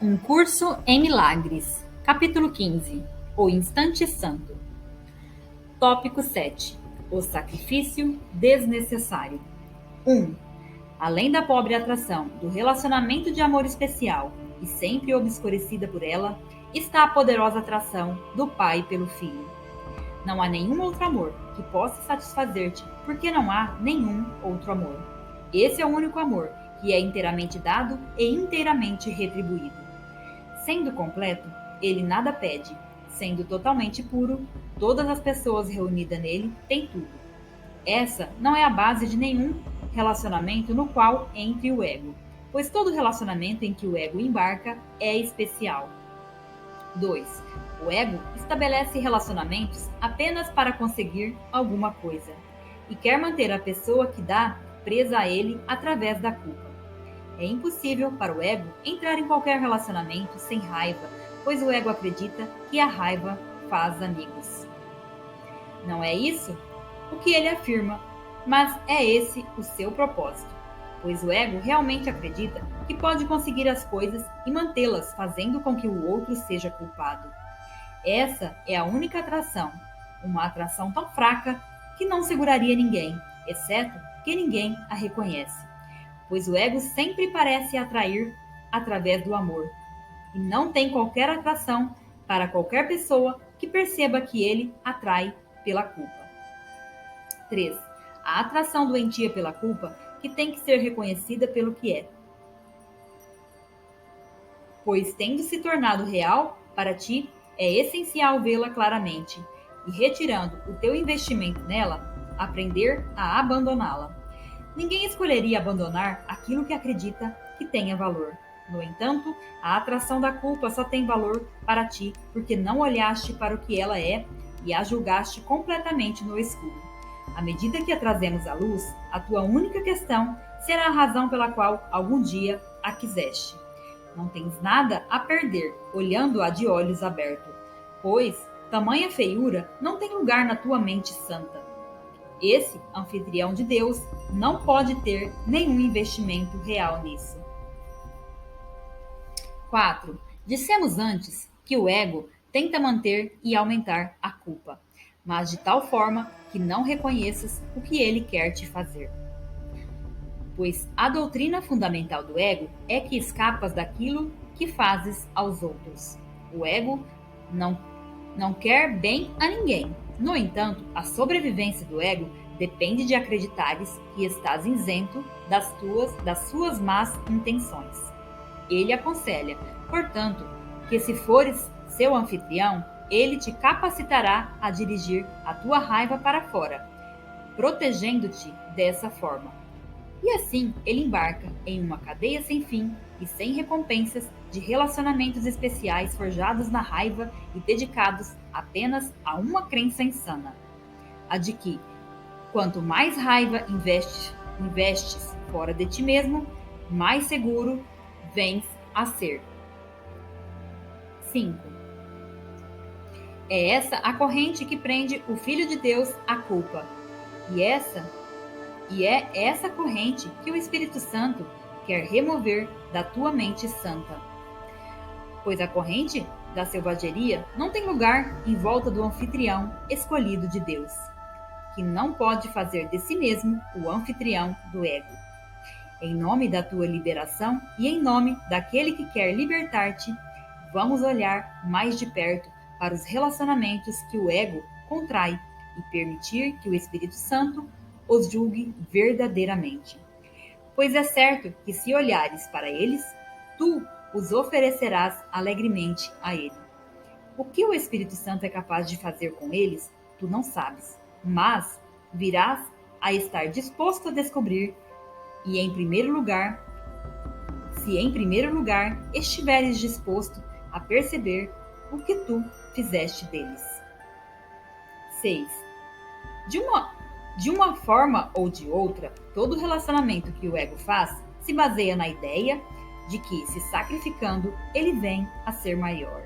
Um curso em milagres. Capítulo 15. O instante santo. Tópico 7. O sacrifício desnecessário. 1. Além da pobre atração do relacionamento de amor especial e sempre obscurecida por ela, está a poderosa atração do pai pelo filho. Não há nenhum outro amor que possa satisfazer-te, porque não há nenhum outro amor. Esse é o único amor que é inteiramente dado e inteiramente retribuído. Sendo completo, ele nada pede. Sendo totalmente puro, todas as pessoas reunidas nele têm tudo. Essa não é a base de nenhum relacionamento no qual entre o ego, pois todo relacionamento em que o ego embarca é especial. 2. O ego estabelece relacionamentos apenas para conseguir alguma coisa e quer manter a pessoa que dá presa a ele através da culpa. É impossível para o ego entrar em qualquer relacionamento sem raiva, pois o ego acredita que a raiva faz amigos. Não é isso o que ele afirma, mas é esse o seu propósito, pois o ego realmente acredita que pode conseguir as coisas e mantê-las, fazendo com que o outro seja culpado. Essa é a única atração, uma atração tão fraca que não seguraria ninguém, exceto que ninguém a reconhece, pois o ego sempre parece atrair através do amor, e não tem qualquer atração para qualquer pessoa que perceba que ele atrai pela culpa. 3. A atração doentia pela culpa que tem que ser reconhecida pelo que é, pois tendo se tornado real para ti, é essencial vê-la claramente e, retirando o teu investimento nela, aprender a abandoná-la. Ninguém escolheria abandonar aquilo que acredita que tenha valor. No entanto, a atração da culpa só tem valor para ti porque não olhaste para o que ela é e a julgaste completamente no escuro. À medida que a trazemos à luz, a tua única questão será a razão pela qual algum dia a quiseste. Não tens nada a perder olhando-a de olhos abertos, pois tamanha feiura não tem lugar na tua mente santa. Esse anfitrião de Deus não pode ter nenhum investimento real nisso. 4. Dissemos antes que o ego tenta manter e aumentar a culpa, mas de tal forma que não reconheças o que ele quer te fazer. Pois a doutrina fundamental do ego é que escapas daquilo que fazes aos outros. O ego não, não quer bem a ninguém. No entanto, a sobrevivência do ego depende de acreditares que estás isento das suas más intenções. Ele aconselha, portanto, que se fores seu anfitrião, ele te capacitará a dirigir a tua raiva para fora, protegendo-te dessa forma. E assim ele embarca em uma cadeia sem fim e sem recompensas de relacionamentos especiais forjados na raiva e dedicados apenas a uma crença insana: a de que, quanto mais raiva investes fora de ti mesmo, mais seguro vens a ser. 5. É essa a corrente que prende o Filho de Deus à culpa. E é essa corrente que o Espírito Santo quer remover da tua mente santa. Pois a corrente da selvageria não tem lugar em volta do anfitrião escolhido de Deus, que não pode fazer de si mesmo o anfitrião do ego. Em nome da tua liberação e em nome daquele que quer libertar-te, vamos olhar mais de perto para os relacionamentos que o ego contrai e permitir que o Espírito Santo os julgue verdadeiramente. Pois é certo que se olhares para eles, tu os oferecerás alegremente a ele. O que o Espírito Santo é capaz de fazer com eles, tu não sabes, mas virás a estar disposto a descobrir e em primeiro lugar, se em primeiro lugar estiveres disposto a perceber o que tu fizeste deles. 6. De uma forma ou de outra, todo relacionamento que o ego faz se baseia na ideia de que, se sacrificando, ele vem a ser maior.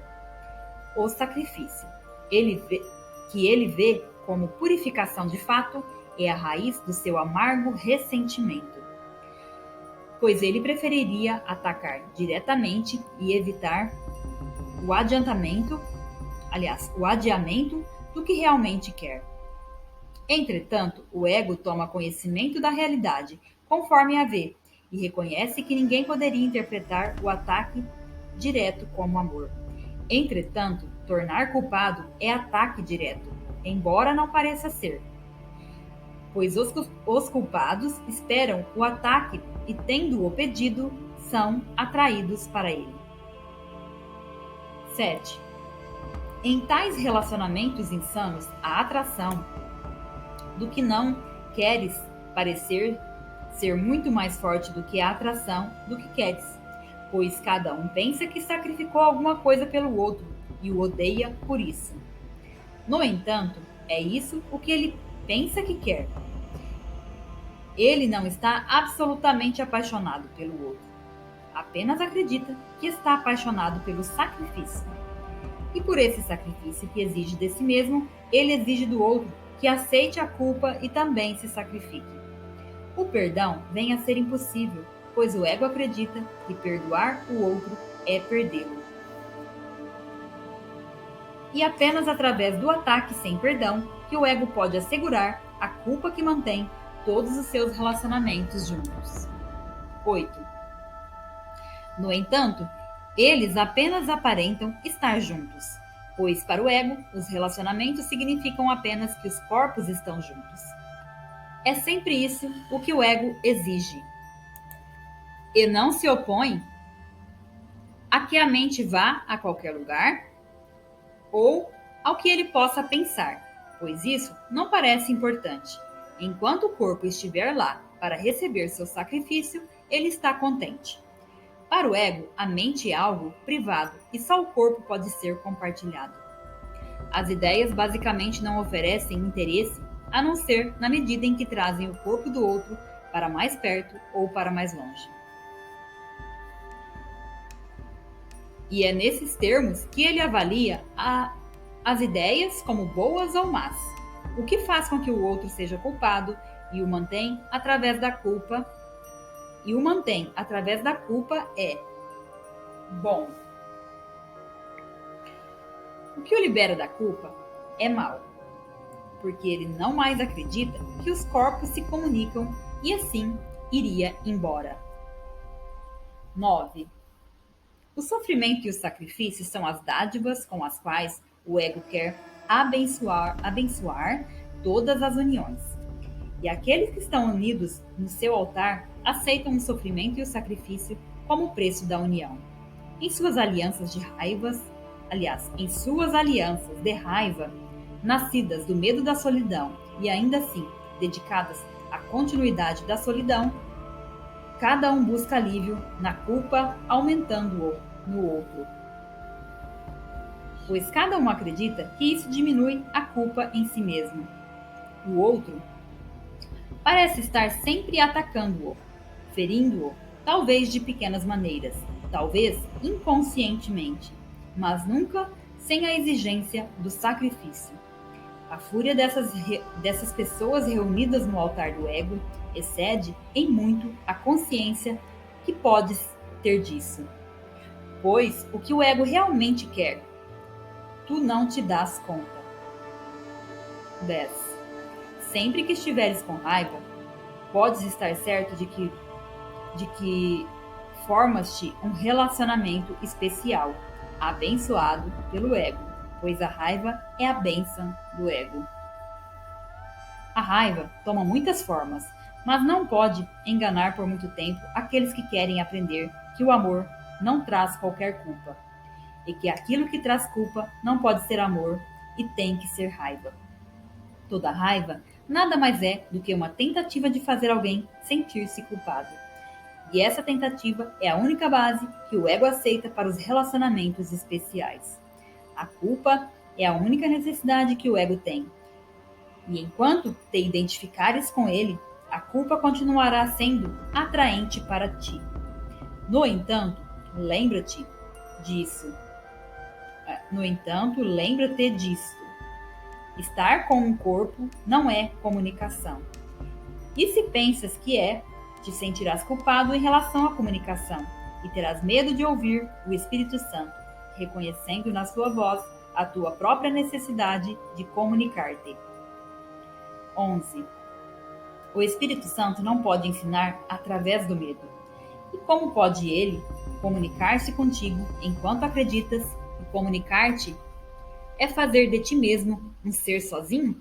O sacrifício, que ele vê como purificação de fato, é a raiz do seu amargo ressentimento. pois ele preferiria atacar diretamente e evitar o o adiamento do que realmente quer. Entretanto, o ego toma conhecimento da realidade, conforme a vê, e reconhece que ninguém poderia interpretar o ataque direto como amor. Entretanto, tornar culpado é ataque direto, embora não pareça ser, pois os culpados esperam o ataque e, tendo-o pedido, são atraídos para ele. 7. Em tais relacionamentos insanos, a atração do que não queres parecer ser muito mais forte do que a atração do que queres, pois cada um pensa que sacrificou alguma coisa pelo outro e o odeia por isso. No entanto, é isso o que ele pensa que quer. Ele não está absolutamente apaixonado pelo outro. Apenas acredita que está apaixonado pelo sacrifício. E por esse sacrifício que exige de si mesmo, ele exige do outro que aceite a culpa e também se sacrifique. O perdão vem a ser impossível, pois o ego acredita que perdoar o outro é perdê-lo. E apenas através do ataque sem perdão que o ego pode assegurar a culpa que mantém todos os seus relacionamentos juntos. 8. No entanto, eles apenas aparentam estar juntos, pois para o ego, os relacionamentos significam apenas que os corpos estão juntos. É sempre isso o que o ego exige. E não se opõe a que a mente vá a qualquer lugar ou ao que ele possa pensar, pois isso não parece importante. Enquanto o corpo estiver lá para receber seu sacrifício, ele está contente. Para o ego, a mente é algo privado e só o corpo pode ser compartilhado. As ideias basicamente não oferecem interesse a não ser na medida em que trazem o corpo do outro para mais perto ou para mais longe. E é nesses termos que ele avalia as ideias como boas ou más, o que faz com que o outro seja culpado e o mantém através da culpa. É bom. O que o libera da culpa é mal, porque ele não mais acredita que os corpos se comunicam e assim iria embora. 9. O sofrimento e o sacrifício são as dádivas com as quais o ego quer abençoar todas as uniões. E aqueles que estão unidos no seu altar aceitam o sofrimento e o sacrifício como preço da união. Em suas alianças de raiva, nascidas do medo da solidão e ainda assim dedicadas à continuidade da solidão, cada um busca alívio na culpa, aumentando-o no outro. Pois cada um acredita que isso diminui a culpa em si mesmo. O outro parece estar sempre atacando-o, ferindo-o, talvez de pequenas maneiras, talvez inconscientemente, mas nunca sem a exigência do sacrifício. A fúria dessas pessoas reunidas no altar do ego excede em muito a consciência que podes ter disso. Pois o que o ego realmente quer, tu não te dás conta. 10. Sempre que estiveres com raiva, podes estar certo de que formas-te um relacionamento especial, abençoado pelo ego, pois a raiva é a bênção do ego. A raiva toma muitas formas, mas não pode enganar por muito tempo aqueles que querem aprender que o amor não traz qualquer culpa, e que aquilo que traz culpa não pode ser amor e tem que ser raiva. Toda raiva nada mais é do que uma tentativa de fazer alguém sentir-se culpado. E essa tentativa é a única base que o ego aceita para os relacionamentos especiais. A culpa é a única necessidade que o ego tem. E enquanto te identificares com ele, a culpa continuará sendo atraente para ti. No entanto, lembra-te disso. Estar com um corpo não é comunicação. E se pensas que é, Te sentirás culpado em relação à comunicação e terás medo de ouvir o Espírito Santo, reconhecendo na sua voz a tua própria necessidade de comunicar-te. 11. O Espírito Santo não pode ensinar através do medo. E como pode ele comunicar-se contigo enquanto acreditas que comunicar-te é fazer de ti mesmo um ser sozinho?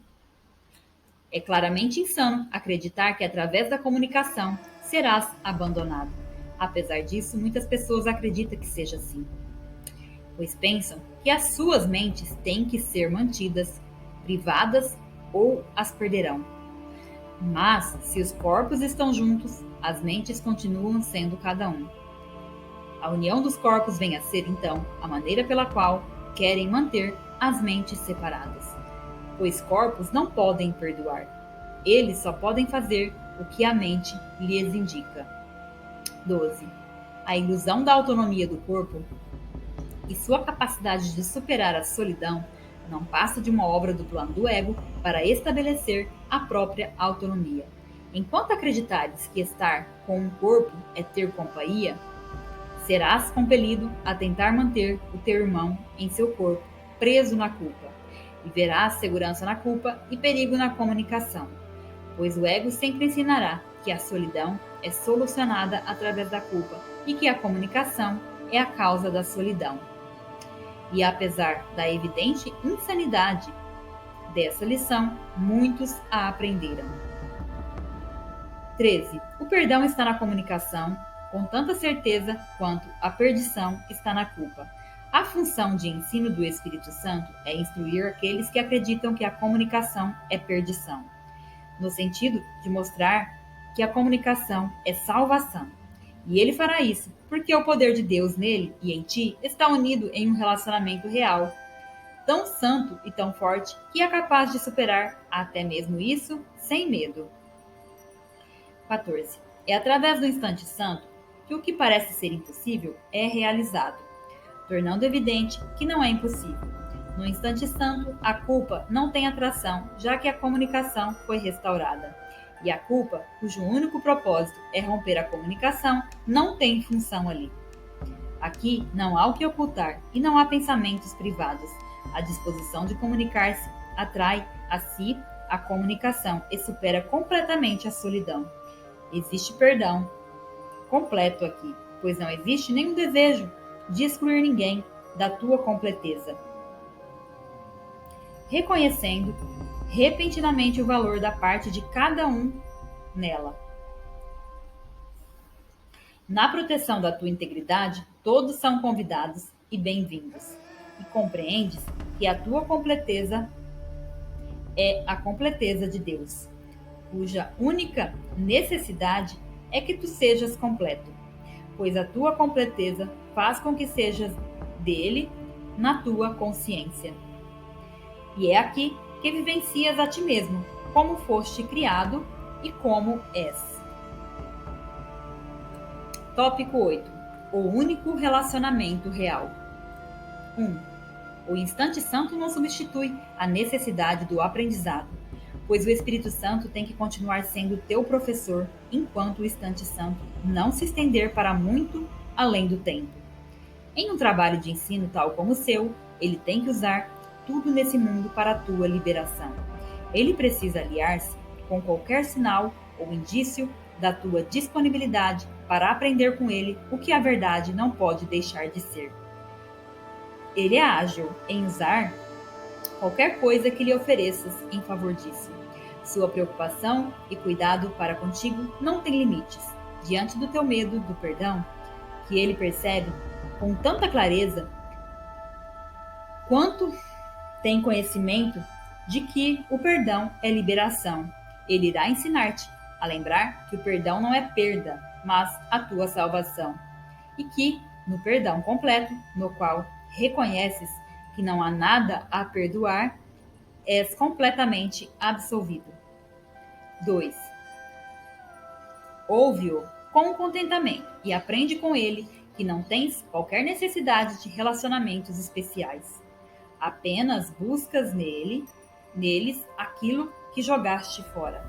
É claramente insano acreditar que através da comunicação serás abandonado. Apesar disso, muitas pessoas acreditam que seja assim, pois pensam que as suas mentes têm que ser mantidas privadas ou as perderão. Mas, se os corpos estão juntos, as mentes continuam sendo cada um. A união dos corpos vem a ser, então, a maneira pela qual querem manter as mentes separadas, pois corpos não podem perdoar. Eles só podem fazer o que a mente lhes indica. 12. A ilusão da autonomia do corpo e sua capacidade de superar a solidão não passa de uma obra do plano do ego para estabelecer a própria autonomia. Enquanto acreditares que estar com um corpo é ter companhia, serás compelido a tentar manter o teu irmão em seu corpo, preso na culpa, e verás segurança na culpa e perigo na comunicação, pois o ego sempre ensinará que a solidão é solucionada através da culpa e que a comunicação é a causa da solidão. E apesar da evidente insanidade dessa lição, muitos a aprenderam. 13. O perdão está na comunicação com tanta certeza quanto a perdição está na culpa. A função de ensino do Espírito Santo é instruir aqueles que acreditam que a comunicação é perdição, no sentido de mostrar que a comunicação é salvação. E ele fará isso porque o poder de Deus nele e em ti está unido em um relacionamento real, tão santo e tão forte que é capaz de superar até mesmo isso sem medo. 14. É através do instante santo que o que parece ser impossível é realizado, tornando evidente que não é impossível. No instante santo, a culpa não tem atração, já que a comunicação foi restaurada. E a culpa, cujo único propósito é romper a comunicação, não tem função ali. Aqui não há o que ocultar e não há pensamentos privados. A disposição de comunicar-se atrai a si a comunicação e supera completamente a solidão. Existe perdão completo aqui, pois não existe nenhum desejo de excluir ninguém da tua completeza. Reconhecendo repentinamente o valor da parte de cada um nela. Na proteção da tua integridade, todos são convidados e bem-vindos. E compreendes que a tua completeza é a completeza de Deus, cuja única necessidade é que tu sejas completo, pois a tua completeza faz com que sejas dele na tua consciência. E é aqui que vivencias a ti mesmo, como foste criado e como és. Tópico 8. O único relacionamento real. 1. O instante santo não substitui a necessidade do aprendizado, pois o Espírito Santo tem que continuar sendo teu professor enquanto o instante santo não se estender para muito além do tempo. Em um trabalho de ensino tal como o seu, ele tem que usar tudo nesse mundo para a tua liberação. Ele precisa aliar-se com qualquer sinal ou indício da tua disponibilidade para aprender com ele o que a verdade não pode deixar de ser. Ele é ágil em usar qualquer coisa que lhe ofereças em favor disso. Sua preocupação e cuidado para contigo não têm limites. Diante do teu medo do perdão, que ele percebe com tanta clareza, quanto tem conhecimento de que o perdão é liberação. Ele irá ensinar-te a lembrar que o perdão não é perda, mas a tua salvação. E que, no perdão completo, no qual reconheces que não há nada a perdoar, és completamente absolvido. 2. Ouve-o com contentamento e aprende com ele que não tens qualquer necessidade de relacionamentos especiais. Apenas buscas neles aquilo que jogaste fora.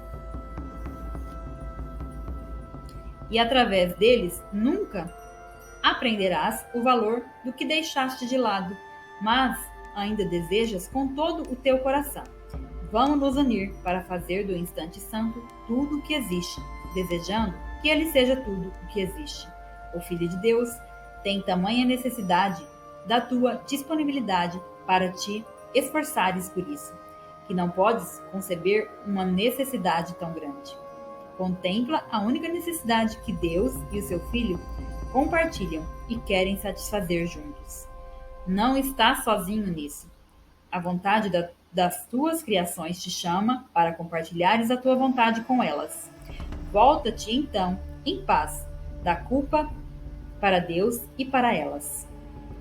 e através deles nunca aprenderás o valor do que deixaste de lado, mas ainda desejas com todo o teu coração. Vamos nos unir para fazer do instante santo tudo o que existe, desejando que ele seja tudo o que existe. O Filho de Deus tem tamanha necessidade da tua disponibilidade para te esforçares por isso, que não podes conceber uma necessidade tão grande. Contempla a única necessidade que Deus e o seu Filho compartilham e querem satisfazer juntos. Não estás sozinho nisso. A vontade das tuas criações te chama para compartilhares a tua vontade com elas. Volta-te, então, em paz, da culpa para Deus e para elas.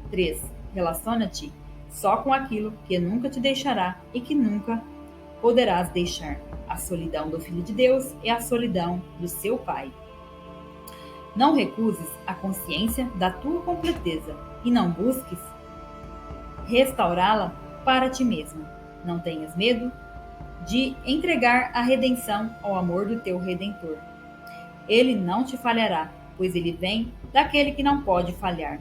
3. Relaciona-te só com aquilo que nunca te deixará e que nunca poderás deixar. A solidão do Filho de Deus é a solidão do seu Pai. Não recuses a consciência da tua completeza e não busques restaurá-la para ti mesmo. Não tenhas medo de entregar a redenção ao amor do teu Redentor. Ele não te falhará, pois ele vem daquele que não pode falhar.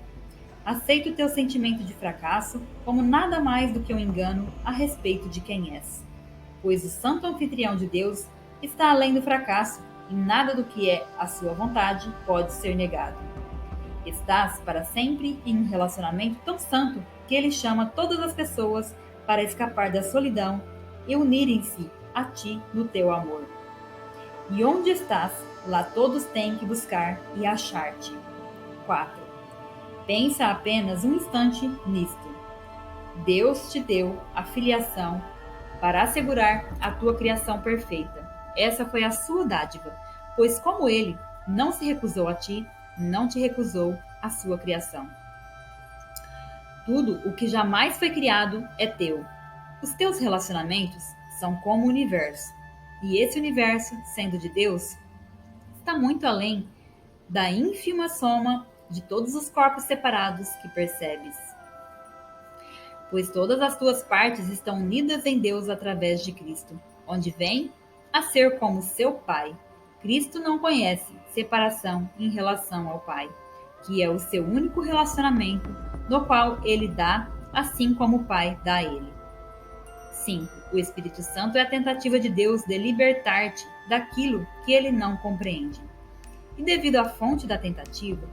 Aceita o teu sentimento de fracasso como nada mais do que um engano a respeito de quem és, pois o santo anfitrião de Deus está além do fracasso e nada do que é a sua vontade pode ser negado. Estás para sempre em um relacionamento tão santo que ele chama todas as pessoas para escapar da solidão e unirem-se a ti no teu amor. E onde estás, lá todos têm que buscar e achar-te. 4. Pensa apenas um instante nisto. Deus te deu a filiação para assegurar a tua criação perfeita. Essa foi a sua dádiva, pois como ele não se recusou a ti, não te recusou a sua criação. Tudo o que jamais foi criado é teu. Os teus relacionamentos são como o universo, e esse universo, sendo de Deus, está muito além da ínfima soma de todos os corpos separados que percebes. Pois todas as tuas partes estão unidas em Deus através de Cristo, onde vem a ser como seu Pai. Cristo não conhece separação em relação ao Pai, que é o seu único relacionamento, no qual ele dá, assim como o Pai dá a ele. 5. O Espírito Santo é a tentativa de Deus de libertar-te daquilo que ele não compreende. E devido à fonte da tentativa,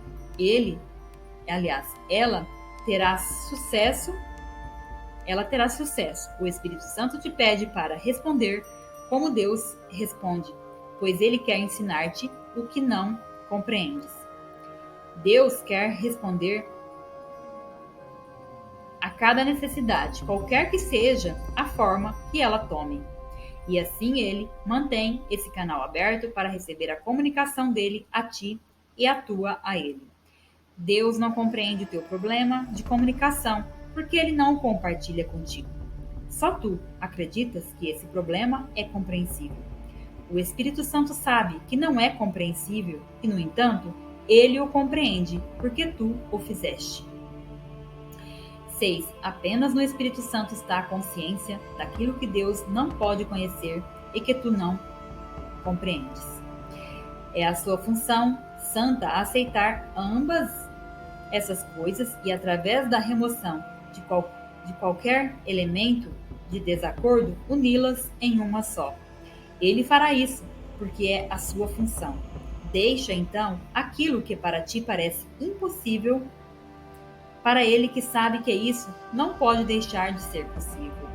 ela terá sucesso. O Espírito Santo te pede para responder como Deus responde, pois ele quer ensinar-te o que não compreendes. Deus quer responder a cada necessidade, qualquer que seja a forma que ela tome. E assim ele mantém esse canal aberto para receber a comunicação dele a ti e a tua a ele. Deus não compreende o teu problema de comunicação, porque ele não o compartilha contigo. Só tu acreditas que esse problema é compreensível. O Espírito Santo sabe que não é compreensível e, no entanto, ele o compreende, porque tu o fizeste. 6. Apenas no Espírito Santo está a consciência daquilo que Deus não pode conhecer e que tu não compreendes. É a sua função santa aceitar ambas essas coisas e, através da remoção de qualquer elemento de desacordo, uni-las em uma só. Ele fará isso, porque é a sua função. Deixa, então, aquilo que para ti parece impossível para ele que sabe que isso não pode deixar de ser possível,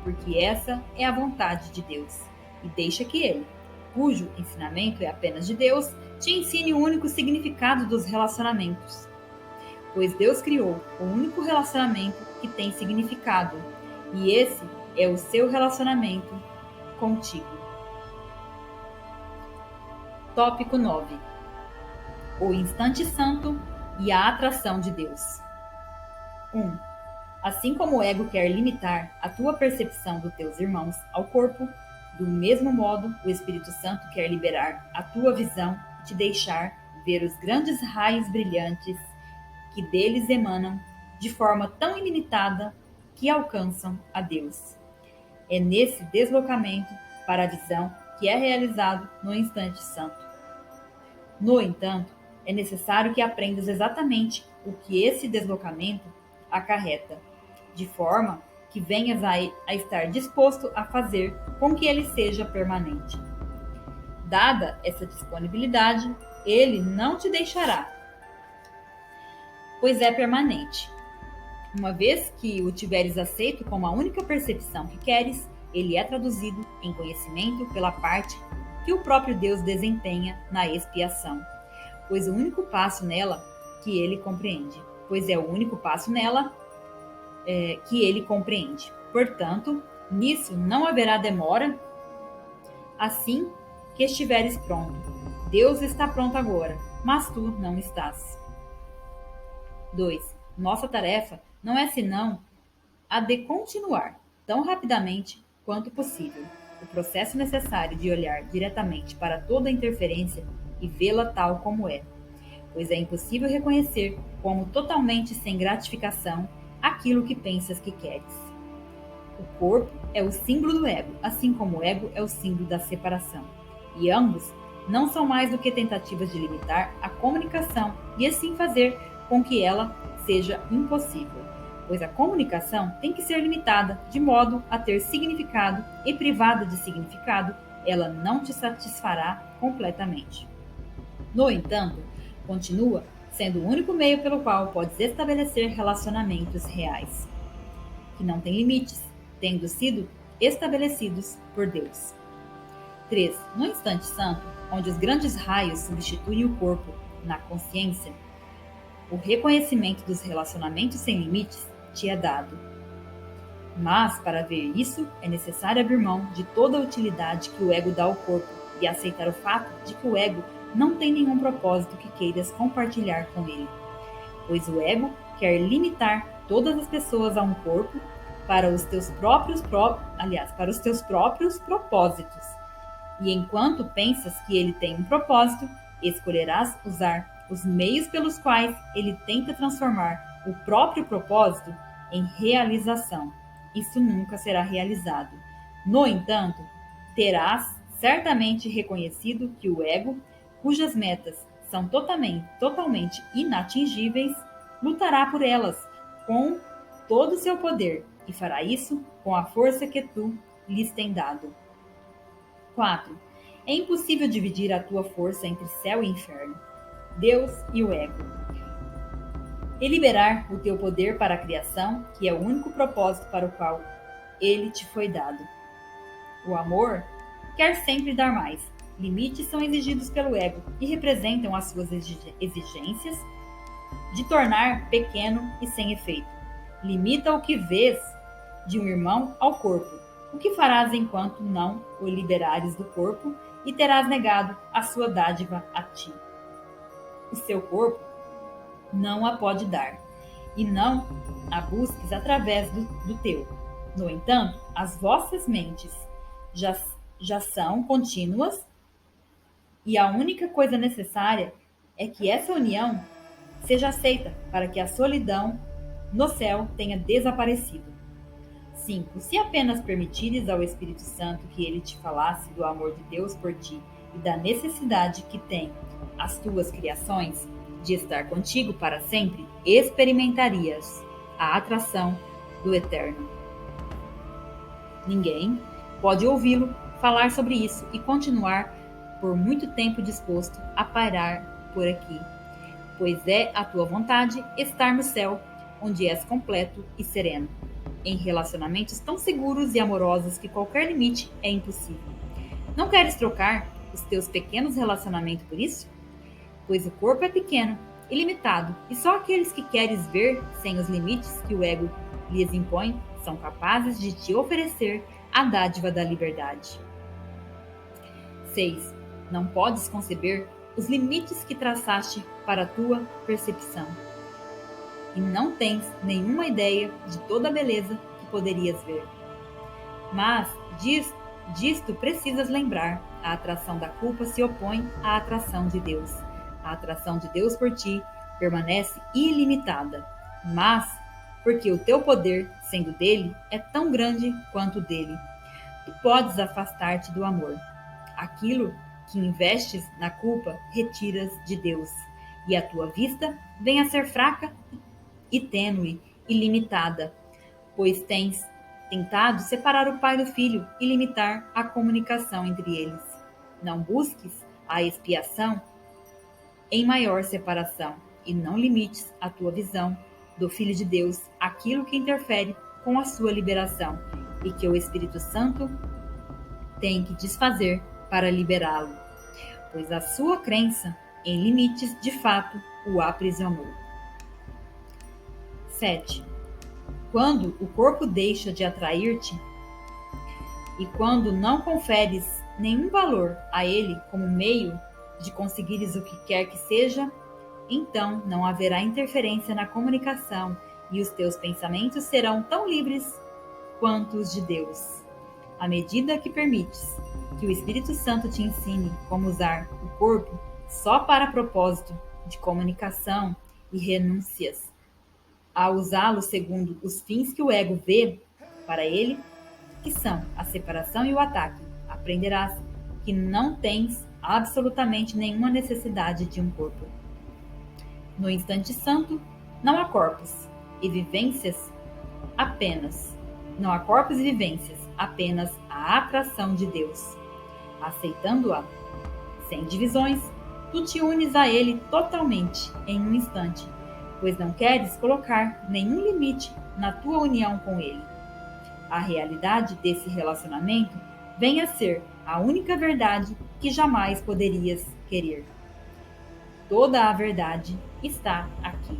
porque essa é a vontade de Deus. E deixa que ele, cujo ensinamento é apenas de Deus, te ensine o único significado dos relacionamentos. Pois Deus criou o único relacionamento que tem significado, e esse é o seu relacionamento contigo. Tópico 9. O instante santo e a atração de Deus. 1. Assim como o ego quer limitar a tua percepção dos teus irmãos ao corpo, do mesmo modo o Espírito Santo quer liberar a tua visão e te deixar ver os grandes raios brilhantes que deles emanam de forma tão ilimitada que alcançam a Deus. É nesse deslocamento para a visão que é realizado no instante santo. No entanto, é necessário que aprendas exatamente o que esse deslocamento acarreta, de forma que venhas a estar disposto a fazer com que ele seja permanente. Dada essa disponibilidade, ele não te deixará, pois é permanente. Uma vez que o tiveres aceito como a única percepção que queres, ele é traduzido em conhecimento pela parte que o próprio Deus desempenha na expiação, pois o único passo nela que ele compreende, pois é o único passo nela que ele compreende. Portanto, nisso não haverá demora, assim que estiveres pronto. Deus está pronto agora, mas tu não estás. 2. Nossa tarefa não é senão a de continuar, tão rapidamente quanto possível, o processo necessário de olhar diretamente para toda a interferência e vê-la tal como é, pois é impossível reconhecer como totalmente sem gratificação aquilo que pensas que queres. O corpo é o símbolo do ego, assim como o ego é o símbolo da separação, e ambos não são mais do que tentativas de limitar a comunicação e assim fazer com que ela seja impossível, pois a comunicação tem que ser limitada de modo a ter significado e privada de significado, ela não te satisfará completamente. No entanto, continua sendo o único meio pelo qual podes estabelecer relacionamentos reais, que não têm limites, tendo sido estabelecidos por Deus. 3. No instante santo, onde os grandes raios substituem o corpo na consciência, o reconhecimento dos relacionamentos sem limites te é dado. Mas, para ver isso, é necessário abrir mão de toda a utilidade que o ego dá ao corpo e aceitar o fato de que o ego não tem nenhum propósito que queiras compartilhar com ele, pois o ego quer limitar todas as pessoas a um corpo para os teus próprios propósitos. E enquanto pensas que ele tem um propósito, escolherás usar os meios pelos quais ele tenta transformar o próprio propósito em realização. Isso nunca será realizado. No entanto, terás certamente reconhecido que o ego, cujas metas são totalmente inatingíveis, lutará por elas com todo o seu poder e fará isso com a força que tu lhes tem dado. 4. É impossível dividir a tua força entre céu e inferno, Deus e o ego, e liberar o teu poder para a criação, que é o único propósito para o qual ele te foi dado. O amor quer sempre dar mais. Limites são exigidos pelo ego e representam as suas exigências de tornar pequeno e sem efeito. Limita o que vês de um irmão ao corpo. O que farás enquanto não o liberares do corpo e terás negado a sua dádiva a ti? O seu corpo não a pode dar, e não a busques através do teu. No entanto, as vossas mentes já são contínuas e a única coisa necessária é que essa união seja aceita para que a solidão no céu tenha desaparecido. 5. Se apenas permitires ao Espírito Santo que ele te falasse do amor de Deus por ti e da necessidade que tem as tuas criações de estar contigo para sempre, experimentarias a atração do Eterno. Ninguém pode ouvi-lo falar sobre isso e continuar por muito tempo disposto a parar por aqui, pois é a tua vontade estar no céu, onde és completo e sereno, em relacionamentos tão seguros e amorosos que qualquer limite é impossível. Não queres trocar os teus pequenos relacionamentos por isso? Pois o corpo é pequeno e limitado, e só aqueles que queres ver sem os limites que o ego lhes impõe são capazes de te oferecer a dádiva da liberdade. 6. Não podes conceber os limites que traçaste para a tua percepção, e não tens nenhuma ideia de toda a beleza que poderias ver. Mas disto precisas lembrar: a atração da culpa se opõe à atração de Deus. A atração de Deus por ti permanece ilimitada, mas porque o teu poder, sendo dele, é tão grande quanto dele, tu podes afastar-te do amor. Aquilo que investes na culpa, retiras de Deus, e a tua vista vem a ser fraca e tênue e limitada, pois tens tentado separar o pai do filho e limitar a comunicação entre eles. Não busques a expiação em maior separação e não limites a tua visão do Filho de Deus àquilo que interfere com a sua liberação e que o Espírito Santo tem que desfazer para liberá-lo, pois a sua crença em limites de fato o aprisionou. 7. Quando o corpo deixa de atrair-te e quando não conferes nenhum valor a ele como meio de conseguires o que quer que seja, então não haverá interferência na comunicação e os teus pensamentos serão tão livres quanto os de Deus. À medida que permites que o Espírito Santo te ensine como usar o corpo só para propósito de comunicação e renúncias a usá-lo segundo os fins que o ego vê para ele, que são a separação e o ataque, aprenderás que não tens absolutamente nenhuma necessidade de um corpo. No instante santo, não há corpos e vivências apenas. Não há corpos e vivências, apenas a atração de Deus. Aceitando-a, sem divisões, tu te unes a Ele totalmente em um instante, pois não queres colocar nenhum limite na tua união com Ele. A realidade desse relacionamento vem a ser a única verdade que jamais poderias querer. Toda a verdade está aqui.